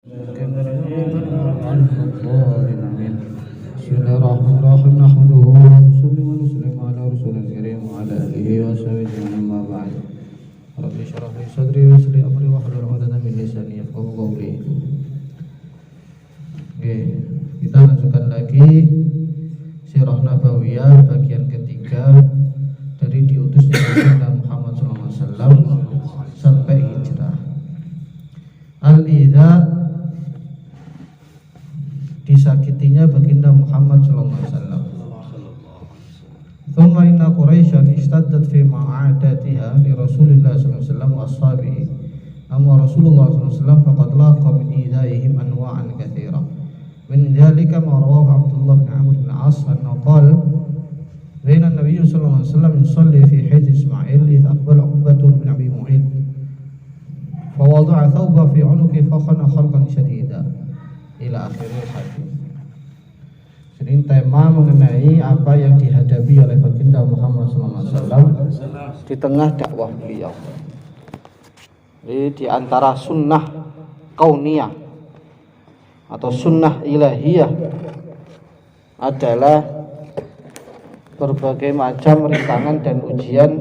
Bismillahirrahmanirrahim. Nahmaduhu wa nusalli wa nusallimu ala rasulil karim wa ala alihi wa sahbihi amma ba'd. Rabbi shrah li sadri wa yassir li amri wahlul 'uqdatam min lisani yafqahu qawli. Oke, kita lanjutkan lagi Sirah Nabawiyah bagian ketiga dari diutusnya Nabi Muhammad SAW sampai hijrah. Al-idha, disakitinya baginda Muhammad SAW. Thumma inna Quraisyan istaddat fi ma'adatiha li Rasulillah SAW wa ashabihi. Amma Rasulullah SAW faqad laqa min idhaihim anwa'an kathira. Min dhalika ma rawahu Abdullah bin Amr bin As annahu qala baina an-nabiy sallallahu alaihi wasallam yusalli fi hijr Ismail idh aqbala Uqbatun bin Abi Mu'ayth fa wada'a thawba fi 'unuqi fa khana khalqan shadida ila akhiril hadis. Ini tema mengenai apa yang dihadapi oleh baginda Muhammad SAW di tengah dakwah beliau. Jadi di antara sunnah kauniyah atau sunnah ilahiyah adalah berbagai macam rintangan dan ujian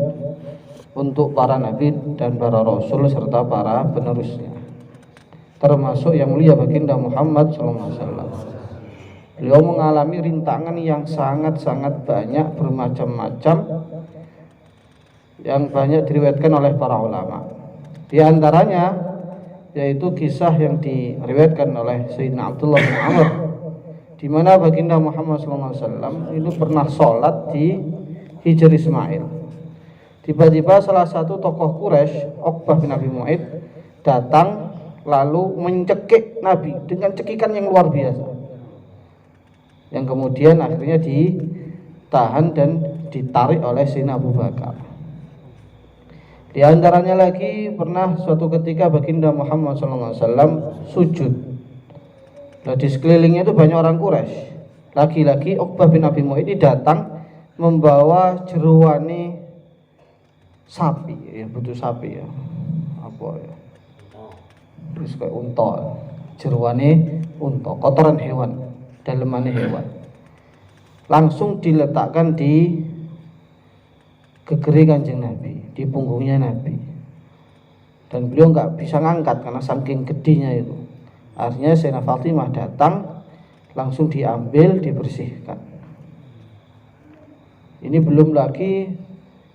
untuk para nabi dan para rasul serta para penerusnya, termasuk yang mulia baginda Muhammad SAW. Beliau mengalami rintangan yang sangat-sangat banyak, bermacam-macam, yang banyak diriwayatkan oleh para ulama. Di antaranya yaitu kisah yang diriwayatkan oleh Sayyidina Abdullah bin Amr, di mana baginda Muhammad SAW itu pernah sholat di Hijr Ismail. Tiba-tiba salah satu tokoh Quraisy, Uqbah bin Abi Mu'ayth, datang lalu mencekik Nabi dengan cekikan yang luar biasa, yang kemudian akhirnya ditahan dan ditarik oleh Sayyidina Abu Bakar. Di antaranya lagi pernah suatu ketika baginda Muhammad SAW sujud. Nah, di sekelilingnya itu banyak orang Quraisy. Lagi-lagi Uqbah bin Abi Mu'ayth datang membawa jeruani sapi, ya butuh sapi ya, apa ya? Terus kayak unta, jeruani unta, kotoran hewan, dalemannya hewan. Langsung diletakkan di gegeri Kanjeng Nabi, di punggungnya Nabi, dan beliau nggak bisa ngangkat karena saking gedenya itu. Akhirnya Sayyidah Fatimah datang, langsung diambil, dibersihkan. Ini belum lagi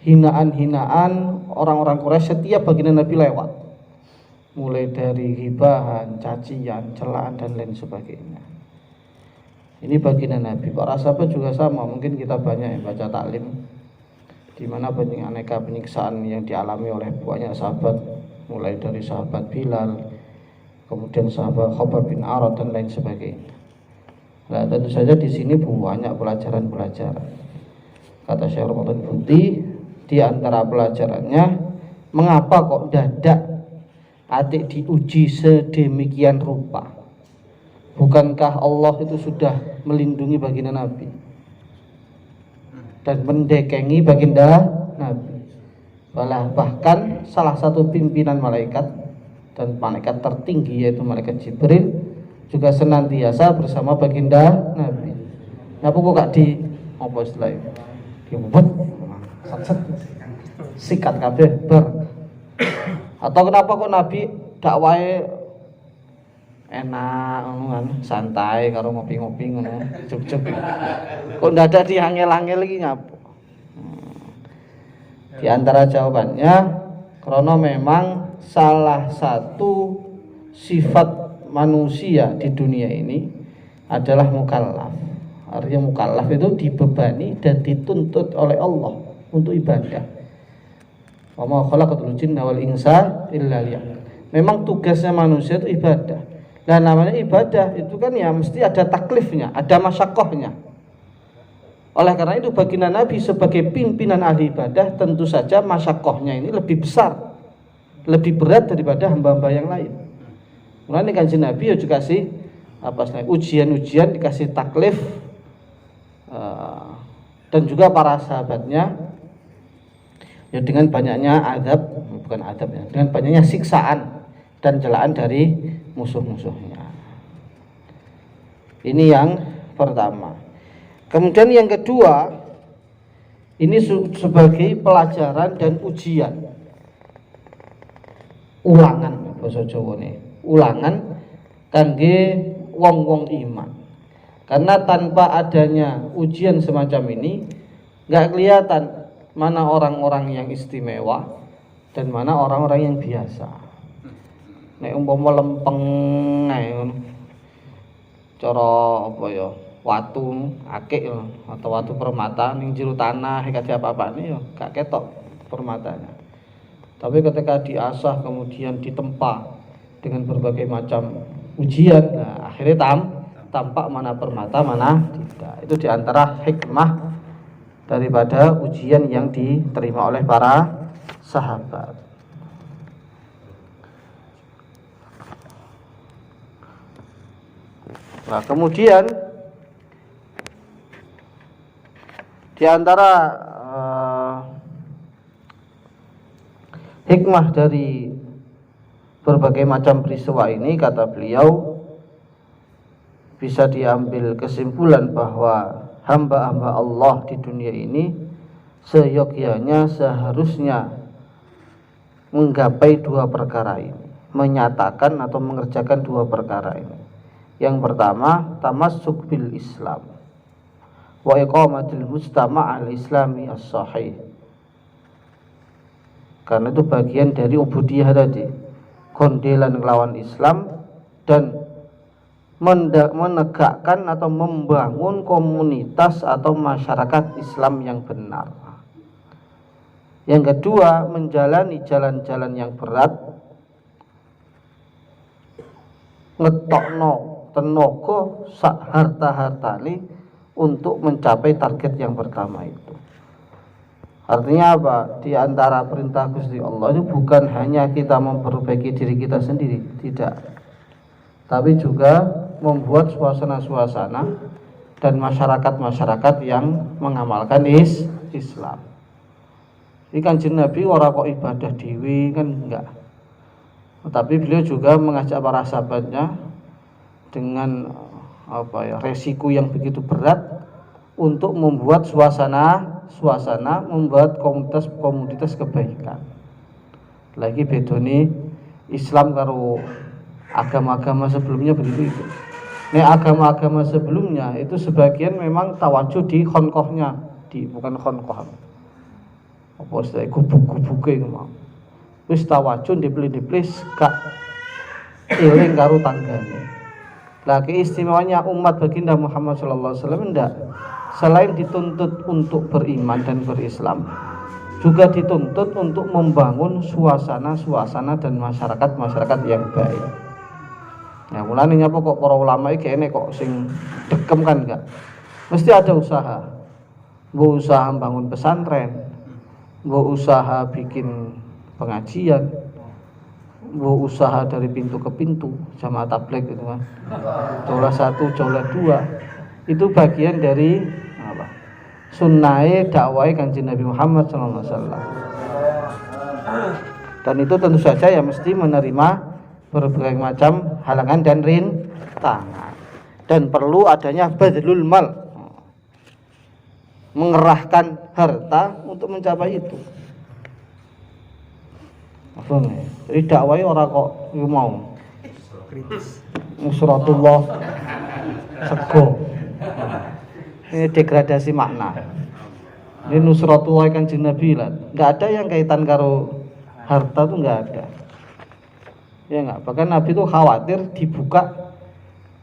hinaan-hinaan orang-orang Quraisy setiap baginda Nabi lewat, mulai dari gibahan, cacian, celaan dan lain sebagainya. Ini baginda Nabi. Para sahabat juga sama, mungkin kita banyak yang baca taklim, di mana banyak aneka penyiksaan yang dialami oleh banyak sahabat, mulai dari sahabat Bilal, kemudian sahabat Khabbab bin Arad dan lain sebagainya. Nah, tentu saja di sini banyak pelajaran-pelajaran. Kata Syekh Ramadan Buti, di antara pelajarannya, mengapa kok dadak atik diuji sedemikian rupa? Bukankah Allah itu sudah melindungi baginda Nabi dan mendekengi baginda Nabi? Bahkan salah satu pimpinan malaikat dan malaikat tertinggi yaitu malaikat Jibril juga senantiasa bersama baginda Nabi. Napa kok gak di apa istilahnya? Dibuat sikat kabeh ber. Atau kenapa kok Nabi dakwahe enak kan, santai karo ngopi-ngopi ngono, cuk-cuk. Kok ndak ada diangel-angel iki ngapo? Di antara jawabannya, karena memang salah satu sifat manusia di dunia ini adalah mukallaf. Artinya mukallaf itu dibebani dan dituntut oleh Allah untuk ibadah. Wa ma khalaqatul jinna wal insa illa liya'budun. Memang tugasnya manusia itu ibadah. Dan namanya ibadah itu kan ya mesti ada taklifnya, ada masyakohnya. Oleh karena itu baginda Nabi sebagai pimpinan ahli ibadah, tentu saja masyakohnya ini lebih besar, lebih berat daripada hamba-hamba yang lain. Mulanya Kanjeng Nabi ya juga kasih ujian-ujian, dikasih taklif, dan juga para sahabatnya ya dengan banyaknya adab, bukan adab ya, dengan banyaknya siksaan dan celaan dari musuh-musuhnya. Ini yang pertama. Kemudian yang kedua, ini sebagai pelajaran dan ujian. Ulangan basa Jawane. Ulangan kangge wong-wong iman. Karena tanpa adanya ujian semacam ini, nggak kelihatan mana orang-orang yang istimewa dan mana orang-orang yang biasa. Nek umpama lempeng ae ngono. Cara apa ya? Watu akik atau watu permata ning jero tanah iki apa-apane ya gak ketok permatanya. Tapi ketika diasah kemudian ditempa dengan berbagai macam ujian, nah akhirnya tampak mana permata mana tidak. Itu diantara hikmah daripada ujian yang diterima oleh para sahabat. Nah kemudian di antara hikmah dari berbagai macam peristiwa ini, kata beliau, bisa diambil kesimpulan bahwa hamba-hamba Allah di dunia ini seyogyanya seharusnya menggapai dua perkara ini, menyatakan atau mengerjakan dua perkara ini. Yang pertama, tamassuk bil Islam wa iqamatil mujtama' al-islami as-sahih. Karena itu bagian dari ubudiyah tadi, kondelan melawan Islam dan menegakkan atau membangun komunitas atau masyarakat Islam yang benar. Yang kedua, menjalani jalan-jalan yang berat, ngetokno tenaga sak harta-hartane untuk mencapai target yang pertama itu. Artinya apa? Di antara perintah Gusti Allah itu bukan hanya kita memperbaiki diri kita sendiri, tidak. Tapi juga membuat suasana-suasana dan masyarakat-masyarakat yang mengamalkan Islam. Ini Kanjeng Nabi ora kok ibadah dewi kan enggak. Tapi beliau juga mengajak para sahabatnya dengan resiko yang begitu berat untuk membuat suasana membuat komunitas kebaikan. Lagi bedone Islam karo agama-agama sebelumnya begitu itu. Agama-agama sebelumnya itu sebagian memang tawajuh di khonqohnya, bukan khonqoh. Apa istilah gubuk-gubuke ngono. Wis tawajuh diplis-diplis gak eling karo tanggane. Lah keistimewanya umat baginda Muhammad sallallahu alaihi wasallam ndak, selain dituntut untuk beriman dan berislam, juga dituntut untuk membangun suasana-suasana dan masyarakat yang baik. Nah, mulane nyapa kok para ulama iki kene kok sing dekem kan enggak. Mesti ada usaha. Mbok usaha membangun pesantren, mbok usaha bikin pengajian, mbok usaha dari pintu ke pintu jamaah tabligh gitu kan. Jaulah 1, jaulah 2. Itu bagian dari apa? Sunnahe dakwah Kanjeng Nabi Muhammad sallallahu alaihi wasallam. Dan itu tentu saja ya mesti menerima berbagai macam halangan dan rintangan. Dan perlu adanya badlul mal, mengerahkan harta untuk mencapai itu. Jadi dakwahnya orang kok mau kritis nusratullah sego. Ini degradasi makna. Ini nusratullah Kanjeng Nabi lah. Enggak ada yang kaitan karo harta tuh enggak ada. Ya enggak, bahkan Nabi itu khawatir dibuka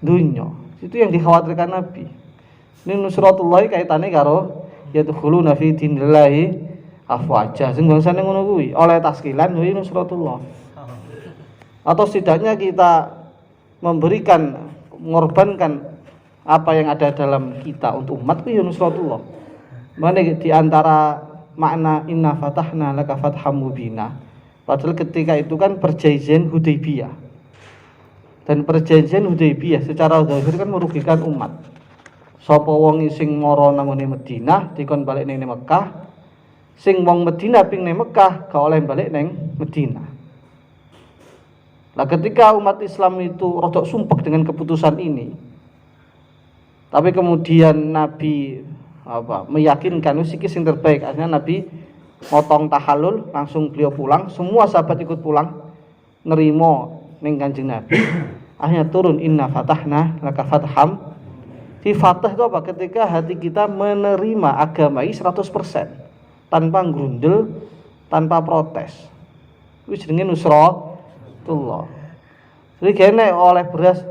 dunya. Itu yang dikhawatirkan Nabi. Ini nusratullah kaitannya karo yadkhuluna fi dinillahi afwaja. Sing bangsane ngono kuwi, oleh taskilan kuwi nusratullah. Atau setidaknya kita memberikan, mengorbankan apa yang ada dalam kita untuk umat itu nusratullah. Mana di antara makna inna fatahna laka fatham mubina. Padahal ketika itu kan perjanjian Hudaybiyah. Dan perjanjian Hudaybiyah secara zahir kan merugikan umat. Sapa wong sing mara nang Madinah dikon balik ning Mekah, sing wong Madinah ping ning Mekah gak oleh balik ning Madinah. Nah, ketika umat Islam itu rodok sumpek dengan keputusan ini, tapi kemudian Nabi meyakinkan iki sing terbaik, akhirnya Nabi motong tahallul, langsung beliau pulang, semua sahabat ikut pulang, nerimo ning Kanjeng Nabi. Akhirnya turun inna fatahna laka fatham. Di fatah itu apa? Ketika hati kita menerima agama ini 100%, tanpa grundel, tanpa protes. Itu jenenge nusratullah. Jadi kene oleh beras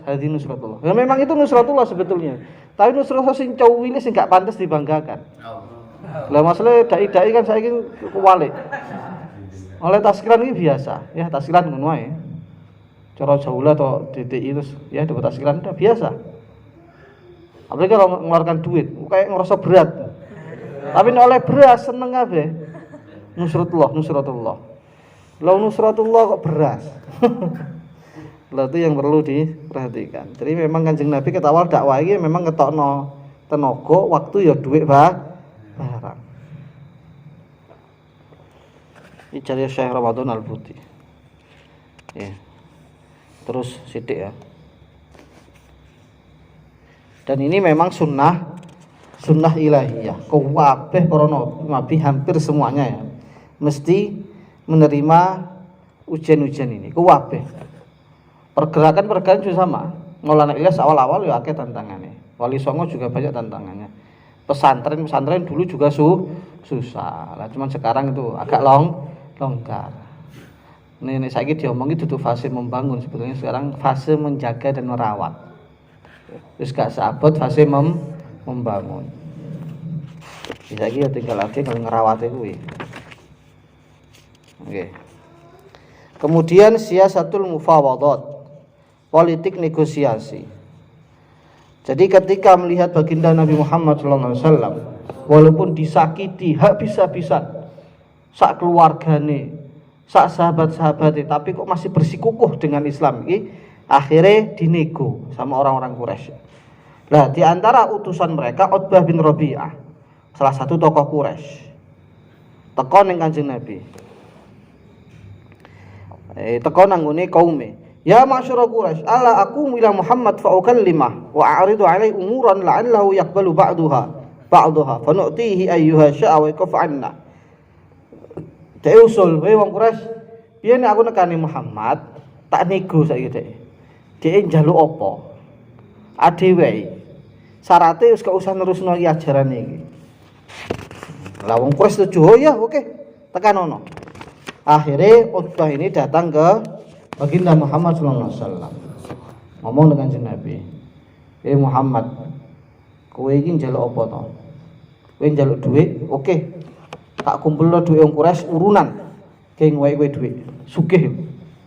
hadi nusratullah. Ya memang itu nusratullah sebetulnya. Tapi nusratullah sing cowile sing gak pantas dibanggakan. Lah masalah dai-dai kan saiki kuwalik. Oleh taskiran ini biasa, ya taskiran ngono wae. Cara jaula atau DTI terus ya dapat taskiran udah biasa. Apalagi kalau mengeluarkan duit, kayak ngerasa berat. Tapi oleh beras seneng kabeh. Nusratullah. Lalu nusratullah kok beras. Lah itu yang perlu diperhatikan. Jadi memang Kanjeng Nabi ket awal dakwah iki memang ngetokno tenaga, waktu ya duit barang. Ini cari Syekh Ramadan Al-Buti. Ya. Terus sidik ya. Dan ini memang sunnah ilahiyah. Kabeh para nabi hampir semuanya ya mesti menerima ujian-ujian ini. Kabeh. Pergerakan juga sama. Maulana Ilyas awal-awal ya akeh tantangannya. Wali Songo juga banyak tantangannya. Pesantren dulu juga susah. Lah cuman sekarang itu agak longgar. Ini saiki diomongi dudu fase membangun, sebetulnya sekarang fase menjaga dan merawat. Terus gak seabot fase membangun. Bisa ya tinggal lagi kalau ngerawat itu. Oke. Kemudian siasatul mufawadat, politik negosiasi. Jadi ketika melihat baginda Nabi Muhammad SAW, walaupun disakiti habis-habisan, sak keluargane, sak sahabat-sahabatnya, tapi kok masih bersikukuh dengan Islam ini, akhirnya dinego sama orang-orang Quraisy. Nah, di antara utusan mereka Utbah bin Rabi'ah, salah satu tokoh Quraisy. Teko ning Kanjeng Nabi. Teko nang ngene kaume. Ya masyara Quraisy, ala aqumu ila Muhammad fa ukallimah wa a'ridu alaihi umuran la'allahu yaqbalu ba'daha fa nu'tihi ayyuha sya'a wa yakuf 'anna. Dek usul, wong Quraisy, piye nek aku nekani Muhammad, tak nego saiki dek. Dek njaluk apa? Adewe. Syaratnya wis gak usah nerusno iki ajaran iki. Lah wong Quraisy setuju, oh ya oke, tekan ono. Akhirnya Utbah ini datang ke baginda Muhammad SAW, ngomong dengan Nabi, Muhammad, kowe iki njaluk apa to? Kowe njaluk duit, oke. Tak kumpulno duit wong Quraisy urunan. Geng wae kowe duit. Sugih.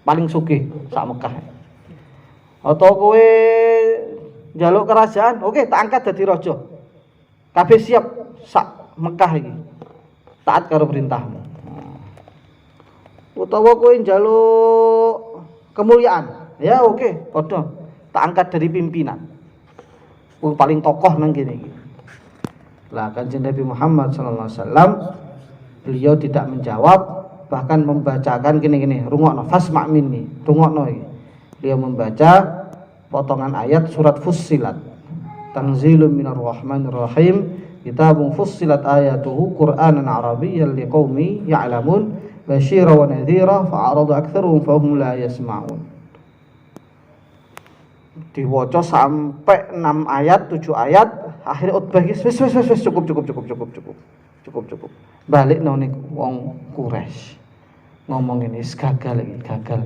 Paling sugih sak Mekah. Atau kowe njaluk kerajaan, oke, tak angkat dadi raja. Kabeh siap sak Mekah iki. Taat karo perintahmu. Utawa kowe njaluk kemuliaan, ya oke, padha. Tak angkat dari pimpinan. Wong paling tokoh nang kene iki. Lah Kanjeng Nabi Muhammad sallallahu alaihi wasallam beliau tidak menjawab, bahkan membacakan gini-gini, rungokno fasma' minni, rungokno iki. Beliau membaca potongan ayat surat Fussilat. Tanzilun minar rahmanir rahim, kitabun fussilat ayatuhu Qur'anan Arabiyyan liqaumi ya'lamun, basyira wa nadhira fa'arada aktsaruhum fahum la yasma'un. Diwaca sampai 6 ayat, 7 ayat, akhirnya Utbah wis cukup. Balik nang wong Quraisy. Ngomong ini gagal.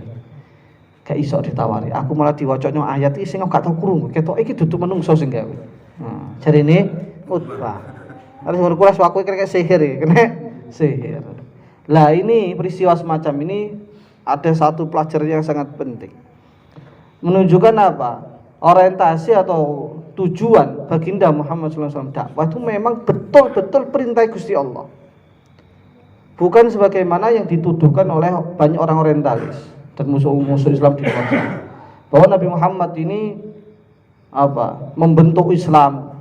Gak iso ditawari. Aku malah diwacana ayat iki sing gak tau krungu. Ketok iki dudu menungso sing gawe. Jarine Utbah. Harus wong Quraisy aku kira sihir iki, kena sihir. Lah ini peristiwa semacam ini ada satu pelajaran yang sangat penting. Menunjukkan apa? Orientasi atau tujuan baginda Muhammad SAW dakwah itu memang betul-betul perintah Gusti Allah. Bukan sebagaimana yang dituduhkan oleh banyak orang orientalis dan musuh-musuh Islam di luar sana. Bahwa Nabi Muhammad ini membentuk Islam,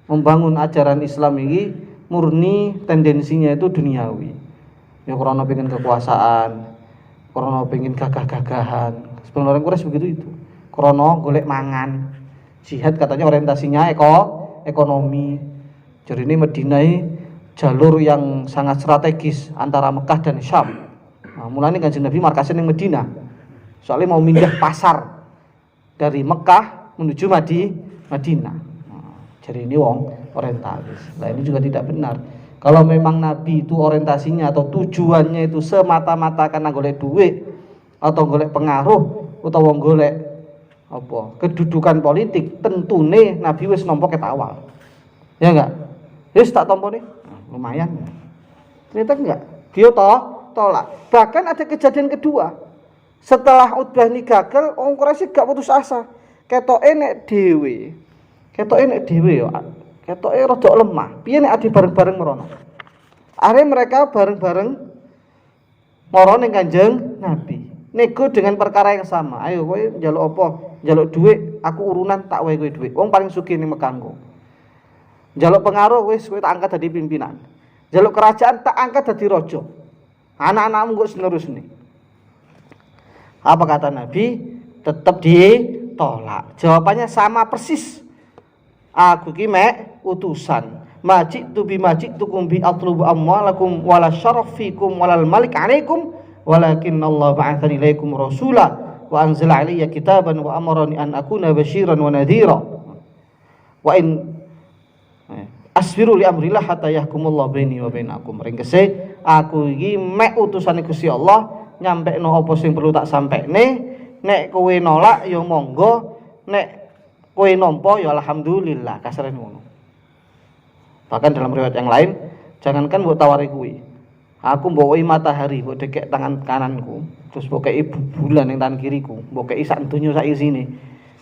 membangun ajaran Islam ini murni tendensinya itu duniawi. Ya karena pengen kekuasaan, Krana pengen gagah-gagahan. Sebenarnya orang Quraisy begitu itu. Krana golek mangan. Jihad katanya orientasinya ekonomi. Jadi ini Madinah jalur yang sangat strategis antara Mekah dan Syam. Nah, mulanya Kanjeng Nabi markasnya di Madinah. Soalnya mau pindah pasar dari Mekah menuju Madinah. Nah, jadi ini wong orientalis. Nah ini juga tidak benar. Kalau memang Nabi itu orientasinya atau tujuannya itu semata-mata karena golek duit atau golek pengaruh atau wong golek apa kedudukan politik, tentune Nabi wis nampa ket awal. Ya enggak? Wis tak tampa nih. Nah, lumayan. Ternyata enggak. Dia tolak. Bahkan ada kejadian kedua. Setelah Utbah ini gagal, orang Quraisy gak putus asa. Ketoke nek dhewe. Yo. Ketoke rada lemah. Piye nek ade bareng-bareng merono? Akhirnya mereka bareng-bareng moro ning Kanjeng Nabi. Nego dengan perkara yang sama. Ayo kowe njaluk apa? Njaluk dhuwit, aku urunan tak wae kowe dhuwit. Wong paling sugih ning Mekah engko. Njaluk pengaruh wis kowe tak angkat dadi pimpinan. Njaluk kerajaan tak angkat dadi raja. Anak-anakmu kok seterusnya. Apa kata Nabi? Tetap ditolak. Jawabannya sama persis. Aku ki mek utusan. Majitu bi majitukum bi atlubu amwalakum wala syarafikum walal malik alaikum walakin Allah ba'athani ilaikum rasula wa anzala alayya kitaban wa amarani an akuna basyiran wa nadhira wa in asbiru li amrillah hatta yahkumullah baini wa bainakum. Ringkese aku iki mek utusane Gusti Allah nyampekno apa sing perlu tak sampekne. Nek kowe nolak ya monggo, nek kowe nampa ya alhamdulillah, kasare ngono. Bahkan dalam riwayat yang lain, jangankan mbok tawari kuwi. Aku mbok wehi matahari, mbok dekek tangan kananku, terus mbok kei bulan ning tangan kiriku, mbok kei sak donya sak isine.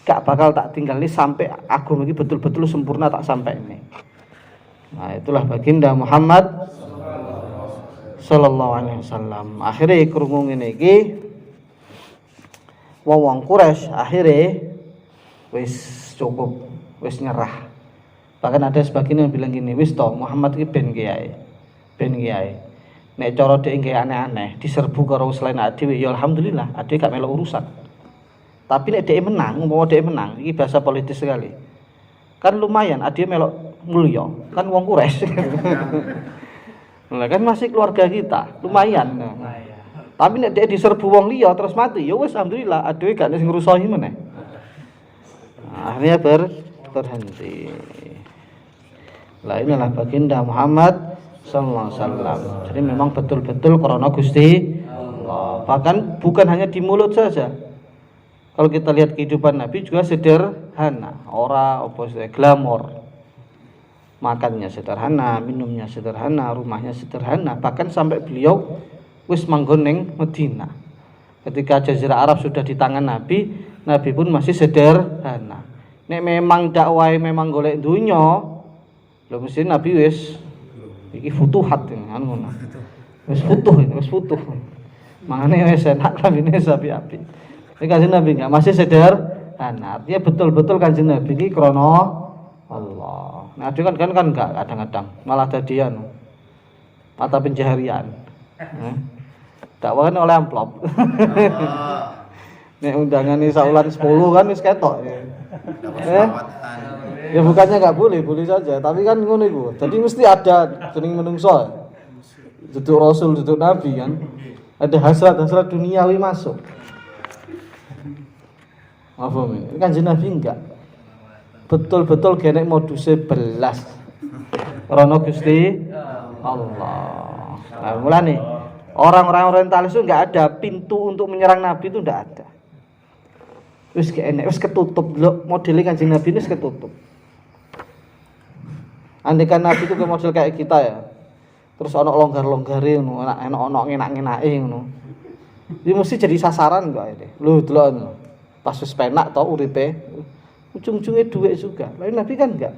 Gak bakal tak tinggali sampai agama iki betul-betul sempurna tak sampekne. Nah, itulah baginda Muhammad sallallahu alaihi wasallam. Akhire krungu ngene iki wong Quraisy akhire wis cukup, wis nyerah. Bahkan ada sebagian yang bilang gini, wis toh Muhammad iki ben kiai. Nek cara dhek nggih aneh-aneh, diserbu karo selain dhewe ya alhamdulillah, dhewe gak melok urusan. Tapi nek dhek menang, umpama dhek menang, iki bahasa politis sekali. Kan lumayan, dhewe melok mulya, kan wong Quraisy. Lah kan masih keluarga kita, lumayan. Tapi nek dhek diserbu wong liya terus mati, ya wis alhamdulillah, dhewe gak sing ngrusahi meneh. Nah, akhirnya berhenti. Lah inilah baginda Muhammad sallallahu alaihi wasallam. Jadi memang betul-betul karena Gusti Allah. Bahkan bukan hanya di mulut saja. Kalau kita lihat kehidupan Nabi juga sederhana, ora apa glamor. Makannya sederhana, minumnya sederhana, rumahnya sederhana. Bahkan sampai beliau wis manggon ning Madinah. Ketika Jazirah Arab sudah di tangan Nabi, Nabi pun masih sederhana. Nek memang dakwah memang golek dunya, lho mesti Nabi wis iki futuhat ngono. Wis futuh. Mangane wis enak lambene sapi-api. Iki Kanjeng Nabi enggak masih sederhana. Artinya betul-betul Kanjeng Nabi iki krana Allah. Nah, dia kan enggak kadang-kadang malah dadian mata pencaharian. Dakwah oleh amplop. Nek undangane saulan 10 kan wis ketok. Ya bukannya nggak boleh saja, tapi kan ngono iku. Jadi mesti ada jeneng menungso. Duduk Rasul, duduk Nabi kan. Ada hasrat-hasrat duniawi masuk. Apa ini? Kan Nabi enggak. Betul-betul genek moduse belas. Rono Gusti Allah. Nah, mulane orang-orang orientalis itu enggak ada pintu untuk menyerang Nabi itu enggak ada. Wis kene, wis ketutup lho, modele Kanjeng Nabi wis ketutup. Andikan Nabi itu model kayak kita ya. Terus ono longgar-longgare ngono, enak-enak ngono. Iki mesti jadi sasaran kok ini. Lho delok. Pas wis penak to uripe, ujung-ujungnya duit juga. Lain Nabi kan enggak.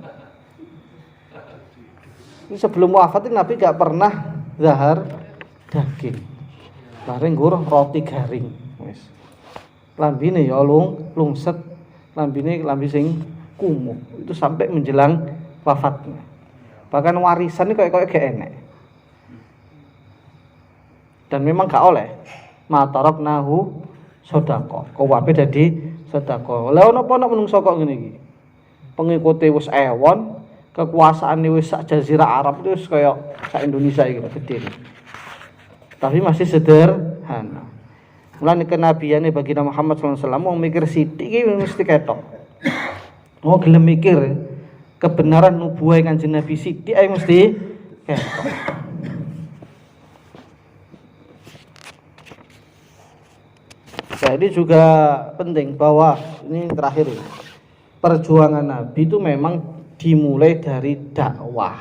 Sebelum wafat Nabi enggak pernah zahar daging. Bareng nggur roti garing wis. Lambine ya lungset, lambine lambi sing kumuh. Itu sampai menjelang wafatnya. Bahkan warisan ini kayak gak enak. Dan memang gak oleh. mataroknahu sedekah. Kuwabe dadi sedekah. Lah ono apa nek menungso kok ngene iki? Pengikute wis ewon, kekuasaane wis sak jazirah Arab itu wis kaya sak Indonesia iki lho gede. Tapi masih sederhana. Mulane kenabiane baginda Muhammad sallallahu alaihi wasallam wong mikir sithik iki mesti ketok. Wong gelem mikir kebenaran nubuwah Kanjeng Nabi sithik ae mesti ketok. Jadi juga penting bahwa ini terakhir ini, perjuangan Nabi itu memang dimulai dari dakwah.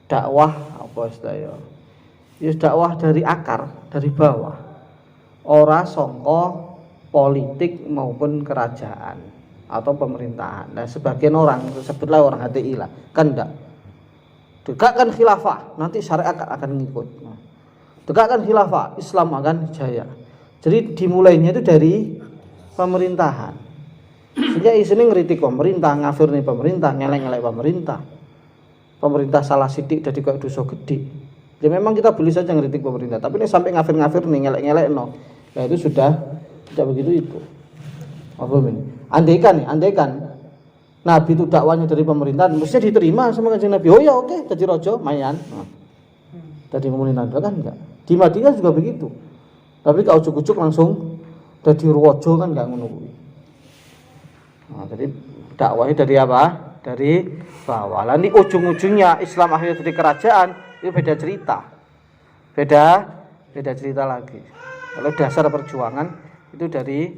Dakwah apa istilahnya? Ya dakwah dari akar, dari bawah. Ora sangka politik maupun kerajaan atau pemerintahan. Nah, sebagian orang sebutlah orang HTI lah, kan enggak. Tegakkan khilafah, nanti syariat akan ngikut. Tegakkan khilafah, Islam akan jaya. Jadi dimulainya itu dari pemerintahan. Sehingga isine ngritik pemerintah, ngafirne pemerintah, ngelek-ngelek pemerintah. Pemerintah salah sithik dadi kok dosa gede. Ya memang kita boleh saja ngritik pemerintah, tapi ini sampai ngafir-ngafir nih, ngelek-ngelek no. Nah itu sudah tidak begitu itu. Apa ini? Andaikan Nabi itu dakwanya dari pemerintahan, mestinya diterima sama Kanjeng Nabi. Oh ya oke, jadi raja mayan. Nah, jadi pemerintahan kan enggak. Di Madinah juga begitu. Tapi kalau ujuk-ujuk langsung jadi raja kan enggak ngono kuwi. Nah, jadi dakwahnya dari apa? Dari bawah. Lah ini ujung-ujungnya Islam akhirnya jadi kerajaan, itu beda cerita. Beda cerita lagi. Kalau dasar perjuangan itu dari